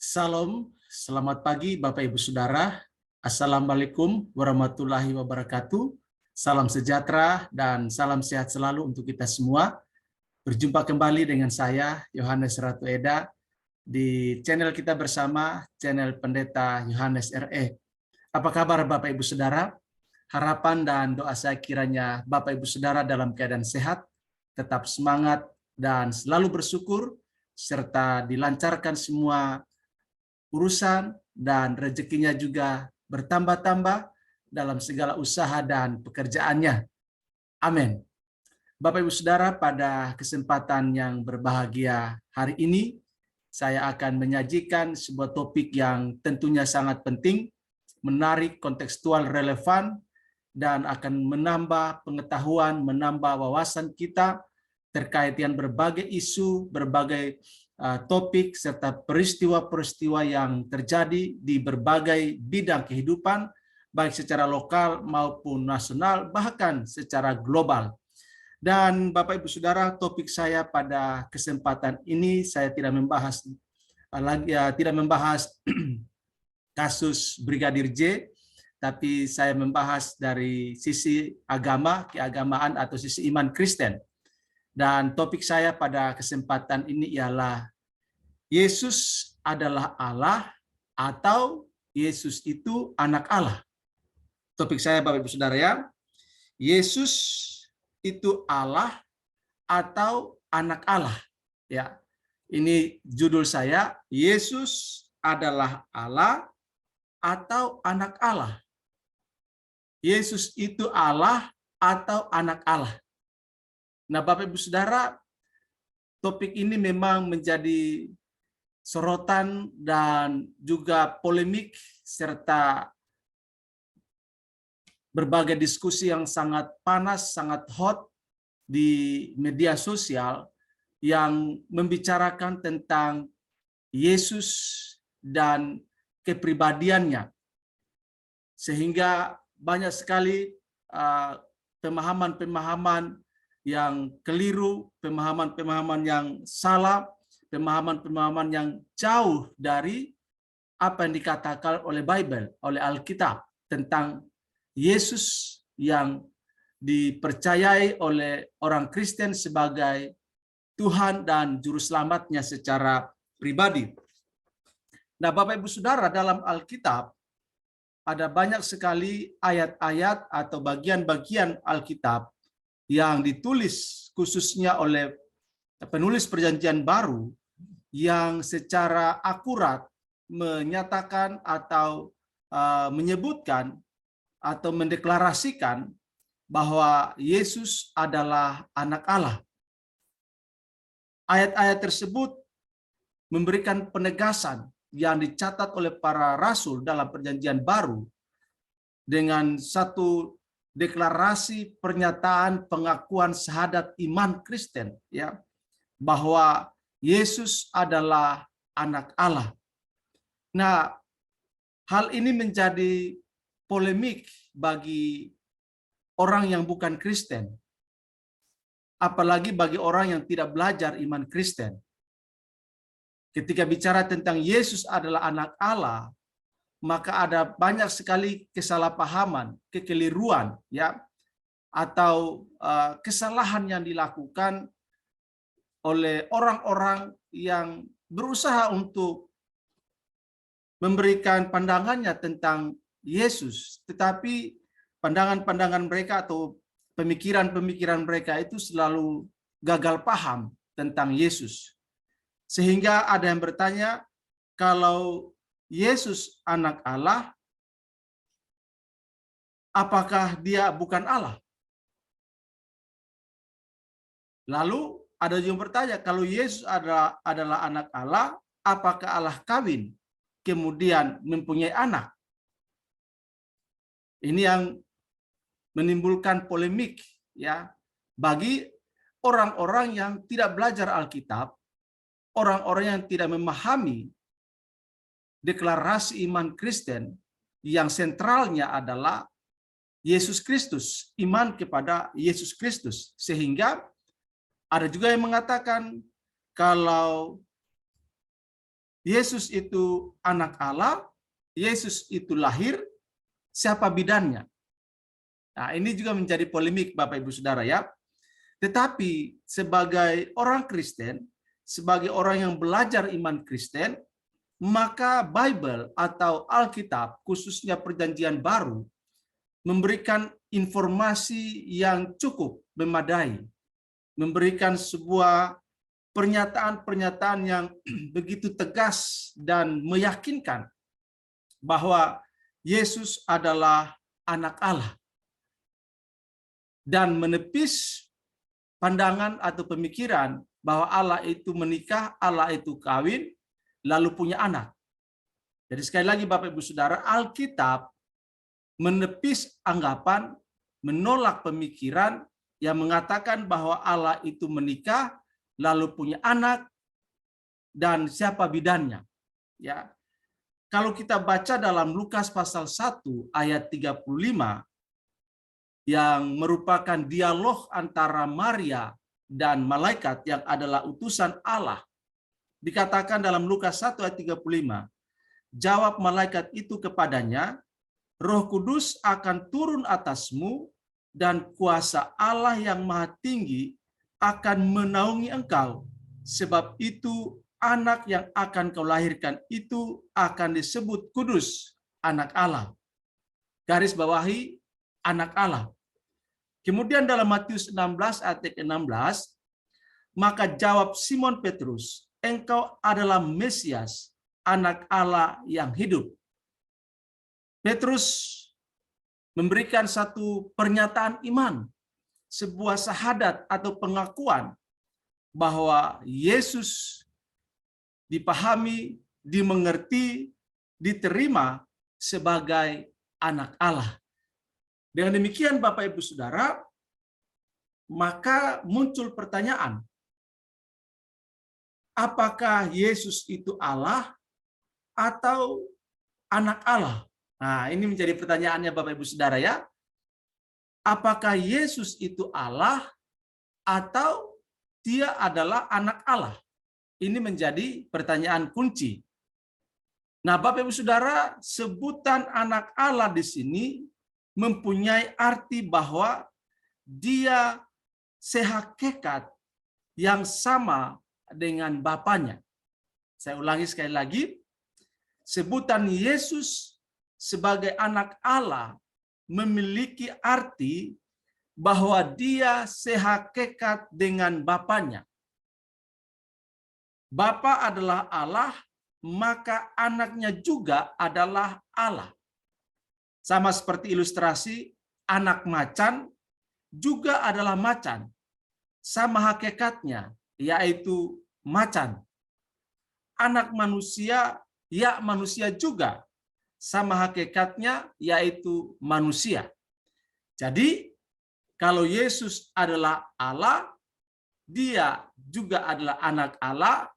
Salam, selamat pagi Bapak Ibu Saudara. Assalamualaikum warahmatullahi wabarakatuh. Salam sejahtera dan salam sehat selalu untuk kita semua. Berjumpa kembali dengan saya, Yohanes Ratu Eda, di channel kita bersama, channel Pendeta Yohanes RE. Apa kabar Bapak Ibu Saudara? Harapan dan doa saya kiranya Bapak Ibu Saudara dalam keadaan sehat, tetap semangat dan selalu bersyukur, serta dilancarkan semua urusan dan rezekinya juga bertambah-tambah dalam segala usaha dan pekerjaannya. Amin. Bapak Ibu Saudara, pada kesempatan yang berbahagia hari ini, saya akan menyajikan sebuah topik yang tentunya sangat penting, menarik, kontekstual, relevan, dan akan menambah pengetahuan, menambah wawasan kita terkait dengan berbagai isu, berbagai topik, serta peristiwa-peristiwa yang terjadi di berbagai bidang kehidupan, baik secara lokal maupun nasional, bahkan secara global. Dan Bapak Ibu Saudara, topik saya pada kesempatan ini, saya tidak membahas kasus Brigadir J, tapi saya membahas dari sisi agama, keagamaan atau sisi iman Kristen. Dan topik saya pada kesempatan ini ialah Yesus adalah Allah atau Yesus itu anak Allah. Topik saya Bapak Ibu Saudara ya, Yesus itu Allah atau anak Allah. Ya, ini judul saya, Yesus adalah Allah atau anak Allah. Yesus itu Allah atau anak Allah. Nah, Bapak Ibu Saudara, topik ini memang menjadi sorotan dan juga polemik serta berbagai diskusi yang sangat panas, sangat hot di media sosial yang membicarakan tentang Yesus dan kepribadiannya. Sehingga banyak sekali pemahaman-pemahaman yang keliru, pemahaman-pemahaman yang salah, pemahaman-pemahaman yang jauh dari apa yang dikatakan oleh Bible, oleh Alkitab tentang Yesus yang dipercayai oleh orang Kristen sebagai Tuhan dan Juru Selamatnya secara pribadi. Nah, Bapak Ibu Saudara, dalam Alkitab ada banyak sekali ayat-ayat atau bagian-bagian Alkitab yang ditulis khususnya oleh penulis Perjanjian Baru yang secara akurat menyatakan atau menyebutkan atau mendeklarasikan bahwa Yesus adalah anak Allah. Ayat-ayat tersebut memberikan penegasan yang dicatat oleh para rasul dalam Perjanjian Baru dengan satu deklarasi pernyataan pengakuan syahadat iman Kristen ya, bahwa Yesus adalah anak Allah. Nah, hal ini menjadi polemik bagi orang yang bukan Kristen, apalagi bagi orang yang tidak belajar iman Kristen. Ketika bicara tentang Yesus adalah anak Allah, maka ada banyak sekali kesalahpahaman, kekeliruan ya, atau kesalahan yang dilakukan oleh orang-orang yang berusaha untuk memberikan pandangannya tentang Yesus, tetapi pandangan-pandangan mereka atau pemikiran-pemikiran mereka itu selalu gagal paham tentang Yesus. Sehingga ada yang bertanya, kalau Yesus anak Allah, apakah dia bukan Allah? Lalu ada juga yang bertanya, kalau Yesus adalah anak Allah, apakah Allah kawin kemudian mempunyai anak? Ini yang menimbulkan polemik ya bagi orang-orang yang tidak belajar Alkitab, orang-orang yang tidak memahami deklarasi iman Kristen yang sentralnya adalah Yesus Kristus, iman kepada Yesus Kristus. Sehingga ada juga yang mengatakan kalau Yesus itu anak Allah, Yesus itu lahir, siapa bidannya? Nah, ini juga menjadi polemik Bapak Ibu Saudara ya. Tetapi sebagai orang Kristen, sebagai orang yang belajar iman Kristen, maka Bible atau Alkitab, khususnya Perjanjian Baru, memberikan informasi yang cukup memadai, memberikan sebuah pernyataan-pernyataan yang begitu tegas dan meyakinkan bahwa Yesus adalah anak Allah, dan menepis pandangan atau pemikiran bahwa Allah itu menikah, Allah itu kawin, lalu punya anak. Jadi sekali lagi Bapak Ibu Saudara, Alkitab menepis anggapan, menolak pemikiran yang mengatakan bahwa Allah itu menikah, lalu punya anak, dan siapa bidannya. Ya. Kalau kita baca dalam Lukas pasal 1 ayat 35, yang merupakan dialog antara Maria dan malaikat yang adalah utusan Allah. Dikatakan dalam Lukas 1 ayat 35, jawab malaikat itu kepadanya, Roh Kudus akan turun atasmu dan kuasa Allah yang Maha Tinggi akan menaungi engkau. Sebab itu anak yang akan kau lahirkan itu akan disebut kudus, anak Allah. Garis bawahi, anak Allah. Kemudian dalam Matius 16 ayat 16, maka jawab Simon Petrus, engkau adalah Mesias, anak Allah yang hidup. Petrus memberikan satu pernyataan iman, sebuah syahadat atau pengakuan bahwa Yesus dipahami, dimengerti, diterima sebagai anak Allah. Dengan demikian Bapak Ibu Saudara, maka muncul pertanyaan, apakah Yesus itu Allah atau anak Allah? Nah, ini menjadi pertanyaannya Bapak Ibu Saudara ya. Apakah Yesus itu Allah atau dia adalah anak Allah? Ini menjadi pertanyaan kunci. Nah, Bapak Ibu Saudara, sebutan anak Allah di sini mempunyai arti bahwa dia sehakikat yang sama dengan Bapanya. Saya ulangi sekali lagi, sebutan Yesus sebagai anak Allah memiliki arti bahwa dia sehakikat dengan Bapanya. Bapa adalah Allah, maka anaknya juga adalah Allah. Sama seperti ilustrasi, anak macan juga adalah macan. Sama hakikatnya, yaitu macan. Anak manusia, ya manusia juga. Sama hakikatnya, yaitu manusia. Jadi, kalau Yesus adalah Allah, dia juga adalah anak Allah,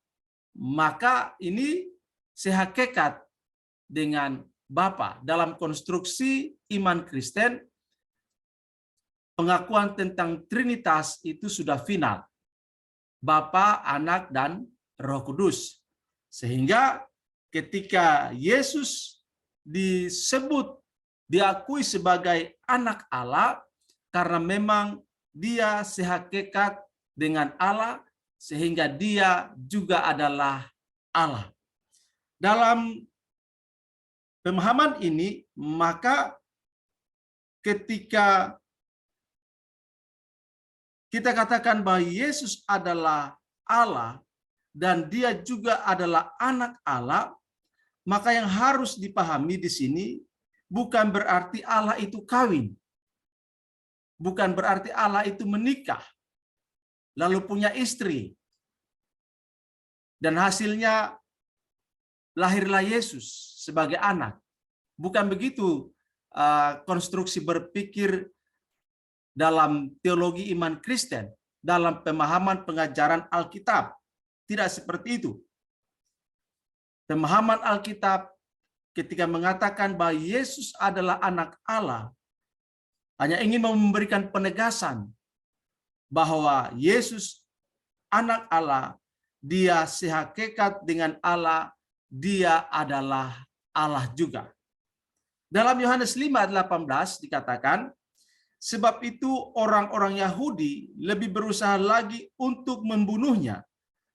maka ini sehakikat dengan Bapa. Dalam konstruksi iman Kristen, pengakuan tentang Trinitas itu sudah final. Bapa, Anak, dan Roh Kudus. Sehingga ketika Yesus disebut, diakui sebagai anak Allah, karena memang dia sehakikat dengan Allah, sehingga dia juga adalah Allah. Dalam pemahaman ini, maka ketika kita katakan bahwa Yesus adalah Allah dan dia juga adalah anak Allah, maka yang harus dipahami di sini bukan berarti Allah itu kawin. Bukan berarti Allah itu menikah, lalu punya istri, dan hasilnya lahirlah Yesus sebagai anak. Bukan begitu konstruksi berpikir dalam teologi iman Kristen, dalam pemahaman pengajaran Alkitab. Tidak seperti itu. Pemahaman Alkitab ketika mengatakan bahwa Yesus adalah anak Allah, hanya ingin memberikan penegasan bahwa Yesus anak Allah, dia sehakikat dengan Allah, Dia adalah Allah juga. Dalam Yohanes 5:18 dikatakan, sebab itu orang-orang Yahudi lebih berusaha lagi untuk membunuhnya,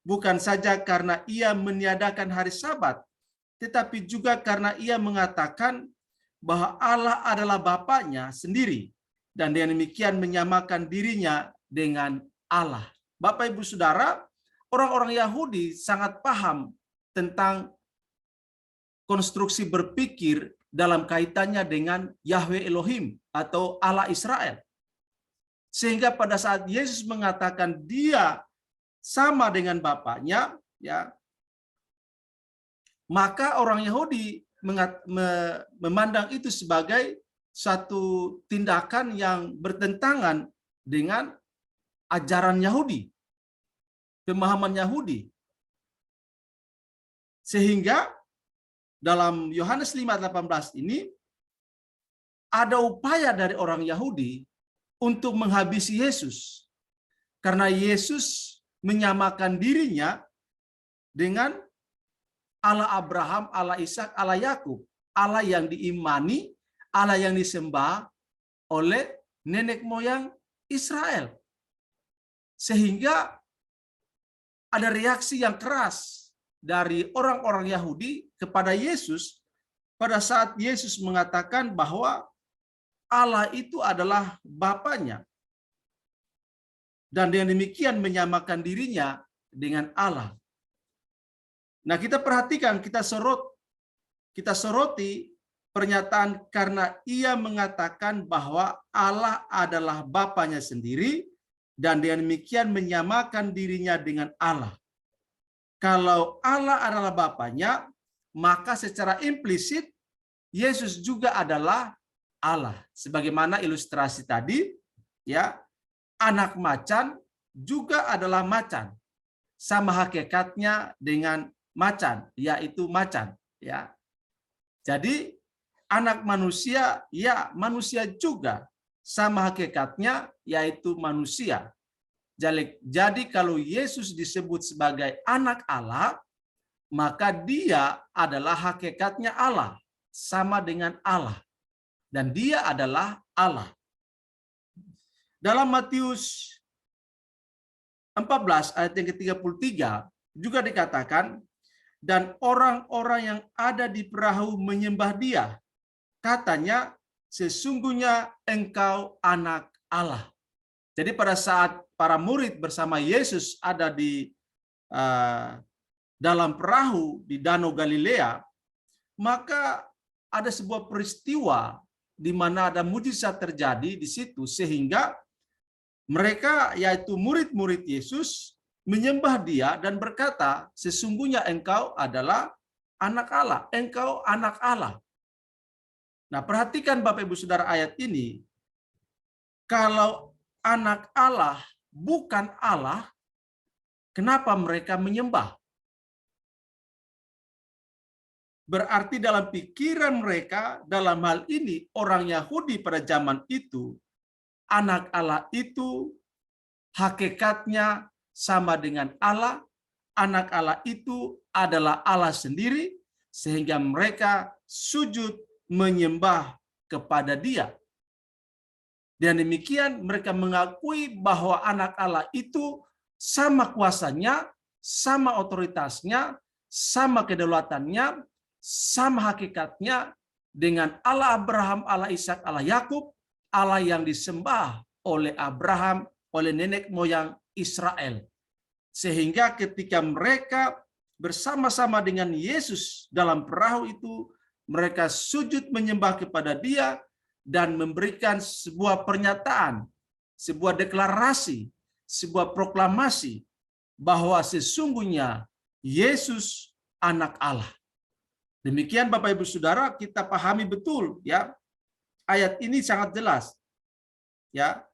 bukan saja karena ia meniadakan hari Sabat, tetapi juga karena ia mengatakan bahwa Allah adalah Bapaknya sendiri, dan dengan demikian menyamakan dirinya dengan Allah. Bapak Ibu Saudara, orang-orang Yahudi sangat paham tentang konstruksi berpikir dalam kaitannya dengan Yahweh Elohim atau Allah Israel. Sehingga pada saat Yesus mengatakan dia sama dengan Bapaknya, ya, maka orang Yahudi memandang itu sebagai satu tindakan yang bertentangan dengan ajaran Yahudi, pemahaman Yahudi. Sehingga dalam Yohanes 5:18 ini ada upaya dari orang Yahudi untuk menghabisi Yesus. Karena Yesus menyamakan dirinya dengan Allah Abraham, Allah Ishak, Allah Yakub, Allah yang diimani, Allah yang disembah oleh nenek moyang Israel. Sehingga ada reaksi yang keras dari orang-orang Yahudi kepada Yesus pada saat Yesus mengatakan bahwa Allah itu adalah Bapaknya. Dan dengan demikian menyamakan dirinya dengan Allah. Nah, kita perhatikan, kita soroti pernyataan karena ia mengatakan bahwa Allah adalah Bapaknya sendiri dan dengan demikian menyamakan dirinya dengan Allah. Kalau Allah adalah Bapaknya, maka secara implisit Yesus juga adalah Allah. Sebagaimana ilustrasi tadi, ya, anak macan juga adalah macan. Sama hakikatnya dengan macan, yaitu macan, ya. Jadi anak manusia, ya, manusia juga, sama hakikatnya yaitu manusia. Jadi kalau Yesus disebut sebagai anak Allah, maka dia adalah hakikatnya Allah, sama dengan Allah. Dan dia adalah Allah. Dalam Matius 14 ayat yang ke-33 juga dikatakan, dan orang-orang yang ada di perahu menyembah dia. Katanya, sesungguhnya engkau anak Allah. Jadi pada saat para murid bersama Yesus ada di dalam perahu di Danau Galilea, maka ada sebuah peristiwa di mana ada mujizat terjadi di situ, sehingga mereka, yaitu murid-murid Yesus, menyembah dia dan berkata, sesungguhnya engkau adalah anak Allah, engkau anak Allah. Nah, perhatikan Bapak Ibu Saudara ayat ini. Kalau anak Allah bukan Allah, kenapa mereka menyembah? Berarti dalam pikiran mereka, dalam hal ini orang Yahudi pada zaman itu, anak Allah itu hakikatnya sama dengan Allah, anak Allah itu adalah Allah sendiri, sehingga mereka sujud menyembah kepada dia. Dan demikian mereka mengakui bahwa anak Allah itu sama kuasanya, sama otoritasnya, sama kedaulatannya, sama hakikatnya dengan Allah Abraham, Allah Ishak, Allah Yakub, Allah yang disembah oleh Abraham, oleh nenek moyang Israel. Sehingga ketika mereka bersama-sama dengan Yesus dalam perahu itu, mereka sujud menyembah kepada dia dan memberikan sebuah pernyataan, sebuah deklarasi, sebuah proklamasi bahwa sesungguhnya Yesus anak Allah. Demikian Bapak Ibu Saudara, kita pahami betul, ya. Ayat ini sangat jelas. Ya.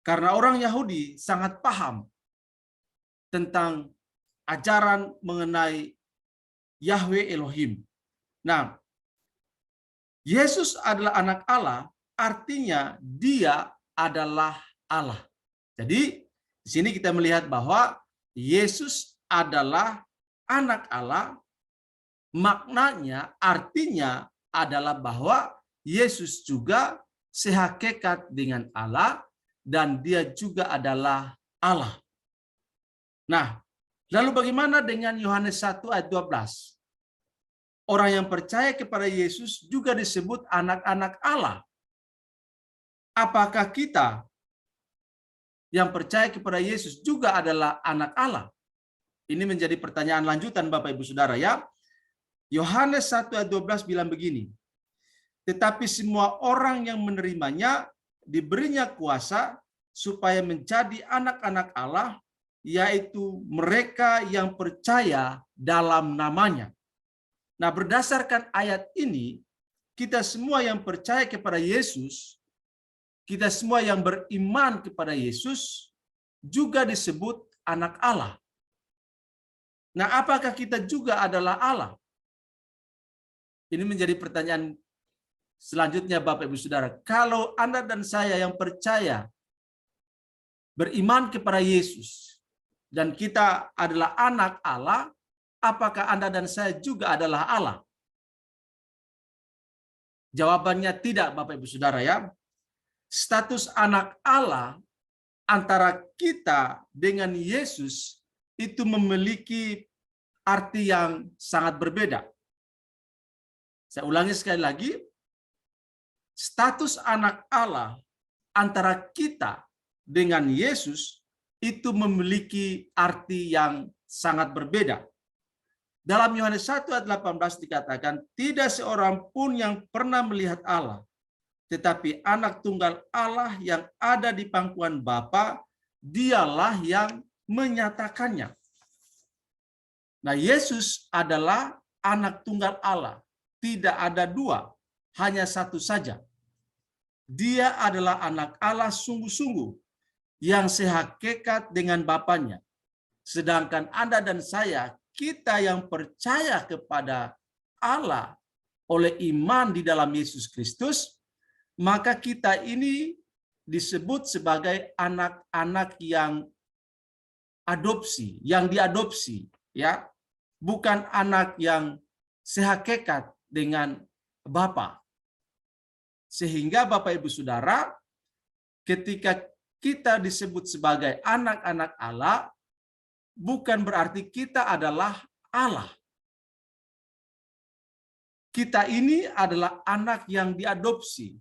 Karena orang Yahudi sangat paham tentang ajaran mengenai Yahweh Elohim. Nah, Yesus adalah anak Allah, artinya dia adalah Allah. Jadi, di sini kita melihat bahwa Yesus adalah anak Allah, maknanya artinya adalah bahwa Yesus juga sehakikat dengan Allah dan dia juga adalah Allah. Nah, lalu bagaimana dengan Yohanes 1 ayat 12? Orang yang percaya kepada Yesus juga disebut anak-anak Allah. Apakah kita yang percaya kepada Yesus juga adalah anak Allah? Ini menjadi pertanyaan lanjutan Bapak Ibu Saudara ya. Yohanes 1 ayat 12 bilang begini. Tetapi semua orang yang menerimanya diberinya kuasa supaya menjadi anak-anak Allah, yaitu mereka yang percaya dalam namanya. Nah, berdasarkan ayat ini, kita semua yang percaya kepada Yesus, kita semua yang beriman kepada Yesus, juga disebut anak Allah. Nah, apakah kita juga adalah Allah? Ini menjadi pertanyaan selanjutnya Bapak Ibu Saudara. Kalau Anda dan saya yang percaya, beriman kepada Yesus, dan kita adalah anak Allah, apakah Anda dan saya juga adalah Allah? Jawabannya tidak, Bapak Ibu Saudara ya. Status anak Allah antara kita dengan Yesus itu memiliki arti yang sangat berbeda. Saya ulangi sekali lagi. Status anak Allah antara kita dengan Yesus itu memiliki arti yang sangat berbeda. Dalam Yohanes 1 ayat 18 dikatakan, tidak seorang pun yang pernah melihat Allah, tetapi anak tunggal Allah yang ada di pangkuan Bapa, dialah yang menyatakannya. Nah, Yesus adalah anak tunggal Allah. Tidak ada dua, hanya satu saja. Dia adalah anak Allah sungguh-sungguh yang sehakikat dengan Bapanya. Sedangkan Anda dan saya, kita yang percaya kepada Allah oleh iman di dalam Yesus Kristus, maka kita ini disebut sebagai anak-anak yang adopsi, yang diadopsi, ya, bukan anak yang sehakikat dengan Bapa. Sehingga Bapak Ibu Saudara, ketika kita disebut sebagai anak-anak Allah, bukan berarti kita adalah Allah. Kita ini adalah anak yang diadopsi.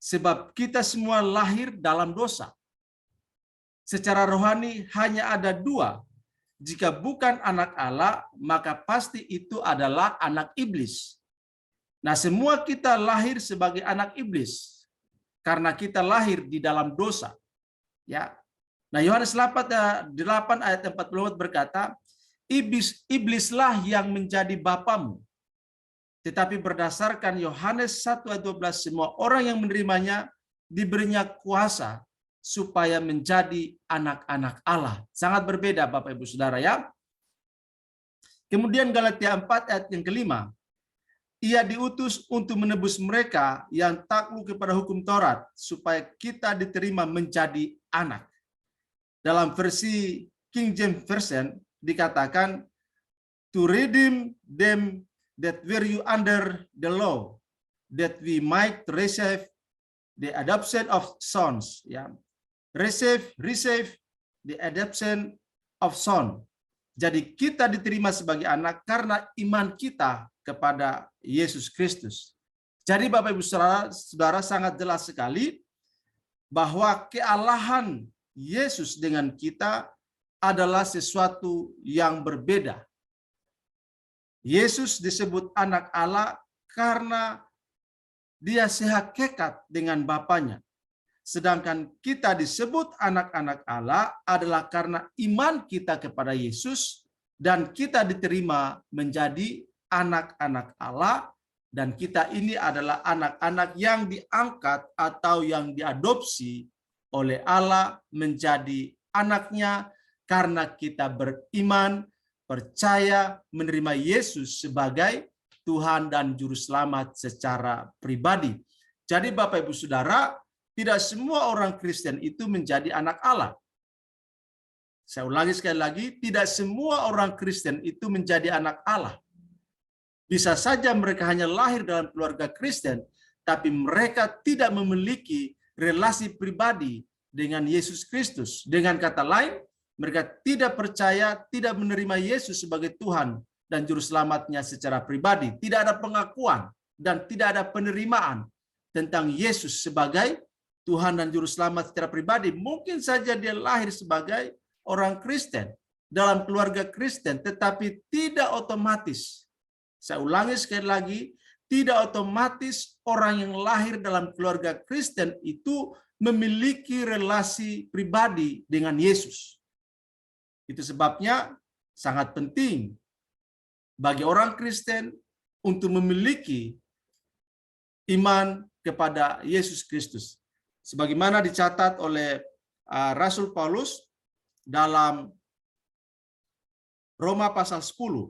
Sebab kita semua lahir dalam dosa. Secara rohani hanya ada dua. Jika bukan anak Allah, maka pasti itu adalah anak iblis. Nah, semua kita lahir sebagai anak iblis karena kita lahir di dalam dosa. Ya. Nah, Yohanes 8 ayat 44 berkata, iblislah yang menjadi bapamu. Tetapi berdasarkan Yohanes 1 ayat 12, semua orang yang menerimanya diberinya kuasa supaya menjadi anak-anak Allah. Sangat berbeda Bapak Ibu Saudara ya. Kemudian Galatia 4 ayat yang kelima. Ia diutus untuk menebus mereka yang takluk kepada hukum Taurat, supaya kita diterima menjadi anak. Dalam versi King James Version dikatakan, to redeem them that were you under the law, that we might receive the adoption of sons. Ya. Receive the adoption of son. Jadi kita diterima sebagai anak karena iman kita kepada Yesus Kristus. Jadi Bapak Ibu Saudara sangat jelas sekali bahwa kealahan Yesus dengan kita adalah sesuatu yang berbeda. Yesus disebut anak Allah karena dia sehakikat dengan Bapanya. Sedangkan kita disebut anak-anak Allah adalah karena iman kita kepada Yesus dan kita diterima menjadi anak-anak Allah, dan kita ini adalah anak-anak yang diangkat atau yang diadopsi oleh Allah menjadi anaknya karena kita beriman, percaya, menerima Yesus sebagai Tuhan dan Juru Selamat secara pribadi. Jadi Bapak Ibu Saudara, tidak semua orang Kristen itu menjadi anak Allah. Saya ulangi sekali lagi, tidak semua orang Kristen itu menjadi anak Allah. Bisa saja mereka hanya lahir dalam keluarga Kristen, tapi mereka tidak memiliki relasi pribadi dengan Yesus Kristus. Dengan kata lain, mereka tidak percaya, tidak menerima Yesus sebagai Tuhan dan Juru Selamatnya secara pribadi. Tidak ada pengakuan dan tidak ada penerimaan tentang Yesus sebagai Tuhan dan Juru Selamat secara pribadi. Mungkin saja dia lahir sebagai orang Kristen, dalam keluarga Kristen, tetapi tidak otomatis. Saya ulangi sekali lagi, tidak otomatis orang yang lahir dalam keluarga Kristen itu memiliki relasi pribadi dengan Yesus. Itu sebabnya sangat penting bagi orang Kristen untuk memiliki iman kepada Yesus Kristus. Sebagaimana dicatat oleh Rasul Paulus dalam Roma pasal 10.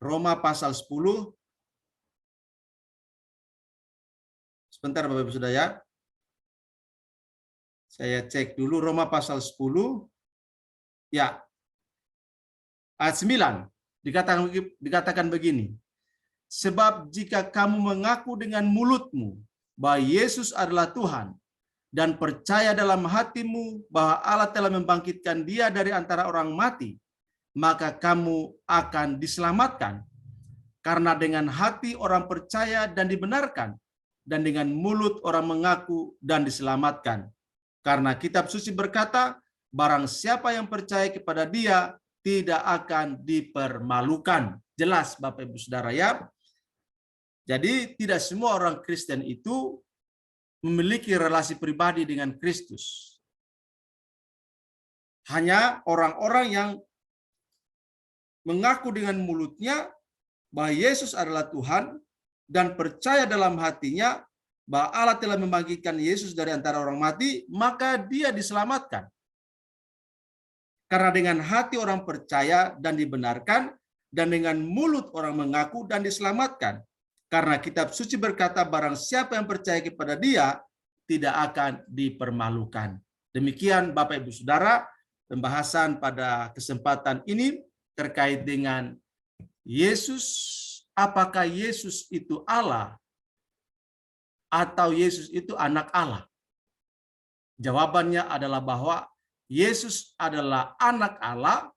Roma pasal 10. Sebentar Bapak Ibu Saudara ya. Saya cek dulu Roma pasal 10. Ya. Ayat 9 dikatakan begini. Sebab jika kamu mengaku dengan mulutmu bahwa Yesus adalah Tuhan dan percaya dalam hatimu bahwa Allah telah membangkitkan Dia dari antara orang mati, maka kamu akan diselamatkan. Karena dengan hati orang percaya dan dibenarkan, dan dengan mulut orang mengaku dan diselamatkan. Karena kitab suci berkata, barang siapa yang percaya kepada Dia tidak akan dipermalukan. Jelas Bapak Ibu Saudara ya. Jadi tidak semua orang Kristen itu memiliki relasi pribadi dengan Kristus. Hanya orang-orang yang mengaku dengan mulutnya bahwa Yesus adalah Tuhan dan percaya dalam hatinya bahwa Allah telah membangkitkan Yesus dari antara orang mati, maka dia diselamatkan. Karena dengan hati orang percaya dan dibenarkan, dan dengan mulut orang mengaku dan diselamatkan. Karena kitab suci berkata, barang siapa yang percaya kepada Dia tidak akan dipermalukan. Demikian Bapak Ibu Saudara, pembahasan pada kesempatan ini terkait dengan Yesus. Apakah Yesus itu Allah atau Yesus itu anak Allah? Jawabannya adalah bahwa Yesus adalah anak Allah,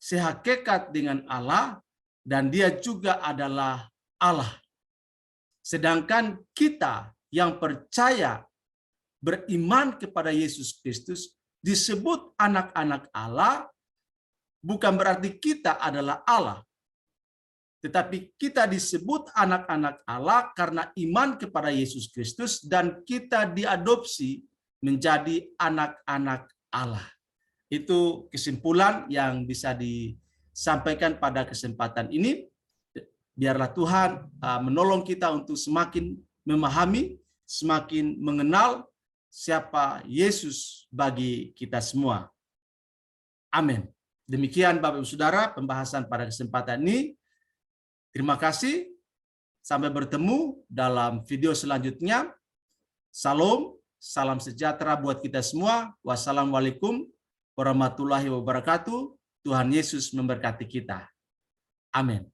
sehakikat dengan Allah, dan Dia juga adalah Allah. Sedangkan kita yang percaya beriman kepada Yesus Kristus disebut anak-anak Allah, bukan berarti kita adalah Allah. Tetapi kita disebut anak-anak Allah karena iman kepada Yesus Kristus dan kita diadopsi menjadi anak-anak Allah. Itu kesimpulan yang bisa disampaikan pada kesempatan ini. Biarlah Tuhan menolong kita untuk semakin memahami, semakin mengenal siapa Yesus bagi kita semua. Amin. Demikian Bapak Ibu Saudara pembahasan pada kesempatan ini. Terima kasih. Sampai bertemu dalam video selanjutnya. Salam, salam sejahtera buat kita semua. Wassalamualaikum warahmatullahi wabarakatuh. Tuhan Yesus memberkati kita. Amin.